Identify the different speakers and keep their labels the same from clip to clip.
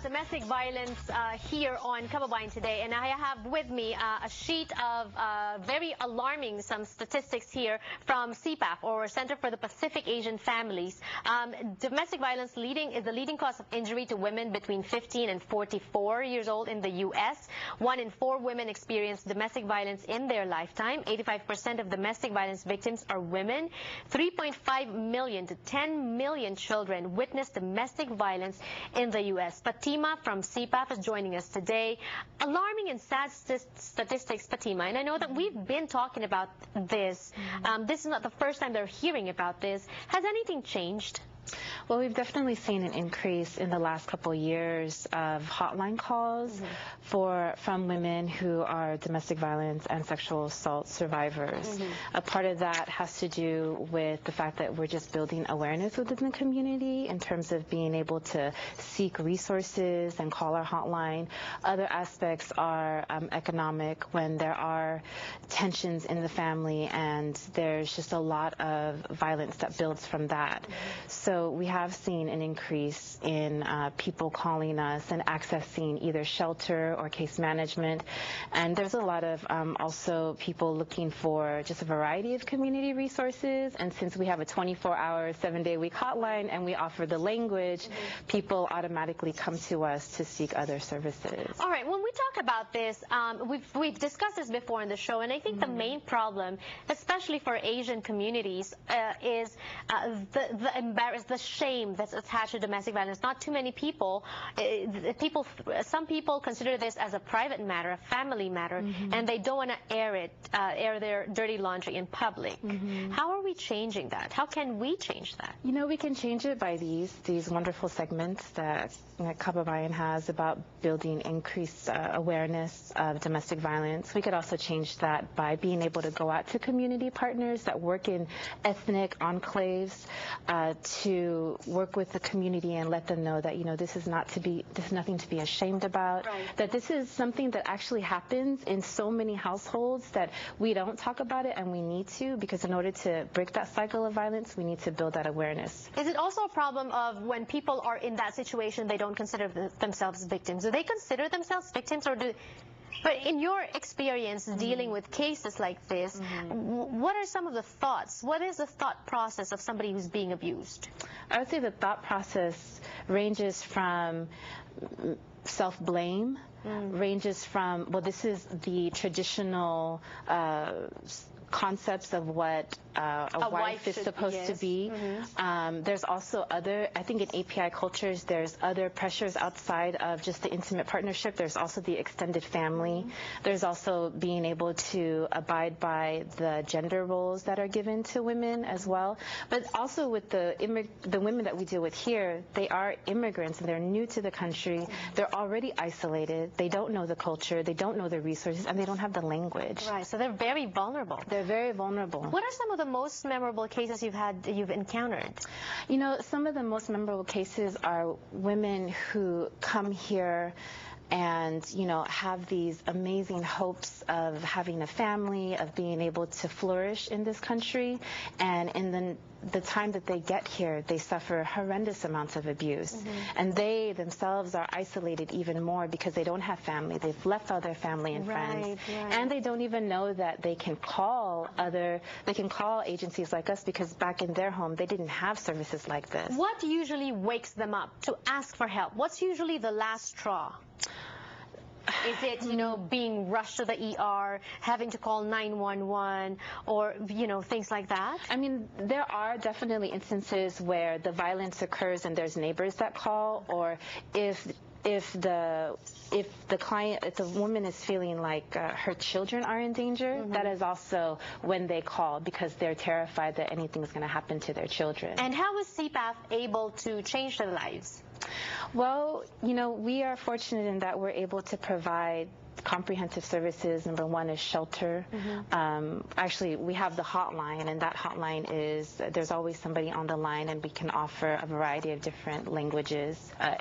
Speaker 1: domestic violence here on Kababayan today, and I have with me a sheet of very alarming some statistics here from CPAP, or Center for the Pacific Asian Families. Domestic violence is the leading cause of injury to women between 15 and 44 years old in the U.S. 1 in 4 women experience domestic violence in their lifetime. 85% of domestic violence victims are women. 3.5 million to 10 million children witness domestic violence in the U.S. Fatima from CPAP is joining us today. Alarming and sad statistics, Fatima, and I know that we've been talking about this. This is not the first time they're hearing about this. Has anything changed?
Speaker 2: Well, we've definitely seen an increase in the last couple of years of hotline calls from women who are domestic violence and sexual assault survivors. A part of that has to do with the fact that we're just building awareness within the community in terms of being able to seek resources and call our hotline. Other aspects are economic, when there are tensions in the family and there's just a lot of violence that builds from that. So we have seen an increase in people calling us and accessing either shelter or case management. And there's a lot of also people looking for just a variety of community resources. And since we have a 24-hour, 7-day-a-week hotline and we offer the language, people automatically come to us to seek other services.
Speaker 1: All right, when we talk about this, we've discussed this before in the show, and I think the main problem, especially for Asian communities, is the shame that's attached to domestic violence. Not too many people, some people consider this as a private matter, a family matter, and they don't want to air their dirty laundry in public. How are we changing that? How can we change that?
Speaker 2: You know, we can change it by these wonderful segments that Kababayan has about building increased awareness of domestic violence. We could also change that by being able to go out to community partners that work in ethnic enclaves to work with the community and let them know that, you know, this is nothing to be ashamed about, that this is something that actually happens in so many households that we don't talk about it, and we need to, because in order to break that cycle of violence, we need to build that awareness.
Speaker 1: Is it also a problem of when people are in that situation, they don't consider themselves victims? Do they consider themselves victims, or do... But in your experience dealing with cases like this, what are some of the thoughts? What is the thought process of somebody who's being abused?
Speaker 2: I would say the thought process ranges from self-blame, ranges from, well, this is the traditional concepts of what a wife is supposed to be. There's also other, I think in API cultures, there's other pressures outside of just the intimate partnership. There's also the extended family. There's also being able to abide by the gender roles that are given to women as well. But also with the women that we deal with here, they are immigrants and they're new to the country. They're already isolated. They don't know the culture. They don't know the resources, and they don't have the language.
Speaker 1: Right, so they're very vulnerable.
Speaker 2: They're very vulnerable.
Speaker 1: What are some of the most memorable cases you've encountered?
Speaker 2: You know, some of the most memorable cases are women who come here and, you know, have these amazing hopes of having a family, of being able to flourish in this country, and in the time that they get here, they suffer horrendous amounts of abuse. And they themselves are isolated even more because they don't have family. They've left all their family and friends. And they don't even know that they can call agencies like us, because back in their home, they didn't have services like this.
Speaker 1: What usually wakes them up to ask for help? What's usually the last straw? Is it, you know, being rushed to the ER, having to call 911, or, you know, things like that?
Speaker 2: I mean, there are definitely instances where the violence occurs and there's neighbors that call, or if the woman is feeling like her children are in danger, that is also when they call, because they're terrified that anything's going to happen to their children.
Speaker 1: And how is CPAP able to change their lives?
Speaker 2: Well, you know, we are fortunate in that we're able to provide comprehensive services. Number one is shelter. Actually, we have the hotline, and that hotline is, there's always somebody on the line, and we can offer a variety of different languages,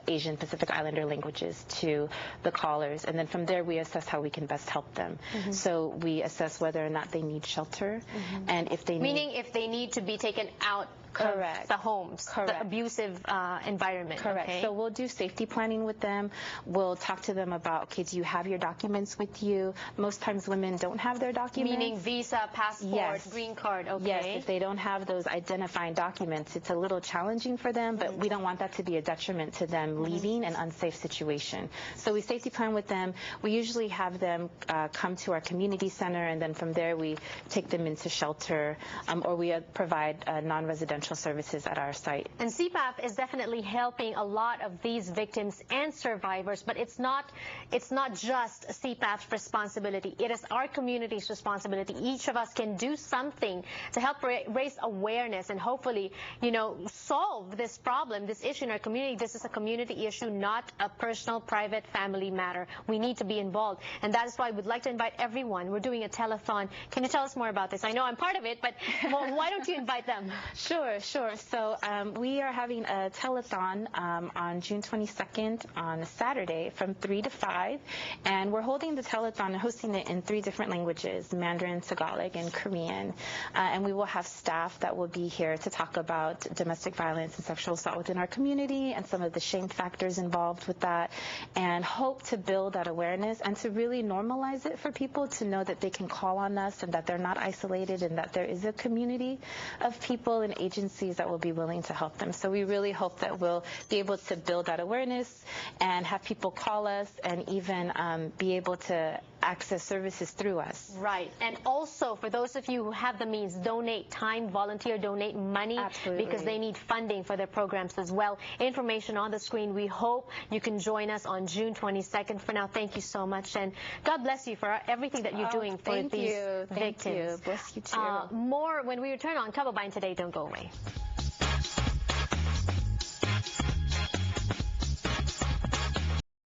Speaker 2: Asian Pacific Islander languages, to the callers. And then from there, we assess how we can best help them. So we assess whether or not they need shelter, and if they
Speaker 1: Meaning if they need to be taken out
Speaker 2: Correct.
Speaker 1: the homes,
Speaker 2: Correct.
Speaker 1: the abusive environment.
Speaker 2: Correct.
Speaker 1: Okay?
Speaker 2: So we'll do safety planning with them. We'll talk to them about, okay, do you have your documents with you? Most times women don't have their documents.
Speaker 1: Meaning visa, passport,
Speaker 2: Yes.
Speaker 1: green card. Okay.
Speaker 2: Yes, if they don't have those identifying documents, it's a little challenging for them, but we don't want that to be a detriment to them leaving an unsafe situation. So we safety plan with them. We usually have them come to our community center, and then from there we take them into shelter, or we provide non-residential services at our site.
Speaker 1: And CPAP is definitely helping a lot of these victims and survivors, but it's not just CPAP's responsibility. It is our community's responsibility. Each of us can do something to help raise awareness and hopefully, solve this problem, this issue in our community. This is a community issue, not a personal, private, family matter. We need to be involved, and that is why we'd like to invite everyone. We're doing a telethon. Can you tell us more about this? I know I'm part of it, but why don't you invite them?
Speaker 2: Sure. So we are having a telethon on June 22nd on Saturday from 3 to 5, and we're holding the telethon and hosting it in 3 different languages, Mandarin, Tagalog, and Korean. And we will have staff that will be here to talk about domestic violence and sexual assault within our community and some of the shame factors involved with that, and hope to build that awareness and to really normalize it for people to know that they can call on us and that they're not isolated and that there is a community of people and agencies that will be willing to help them. So we really hope that we'll be able to build that awareness and have people call us and even be able to access services through us.
Speaker 1: Right. And also, for those of you who have the means, donate time, volunteer, donate money.
Speaker 2: Absolutely.
Speaker 1: Because they need funding for their programs as well. Information on the screen. We hope you can join us on June 22nd. For now, thank you so much, and God bless you for everything that you're doing for these victims.
Speaker 2: Thank you. Bless you too.
Speaker 1: More when we return on Kababayan Today. Don't go away.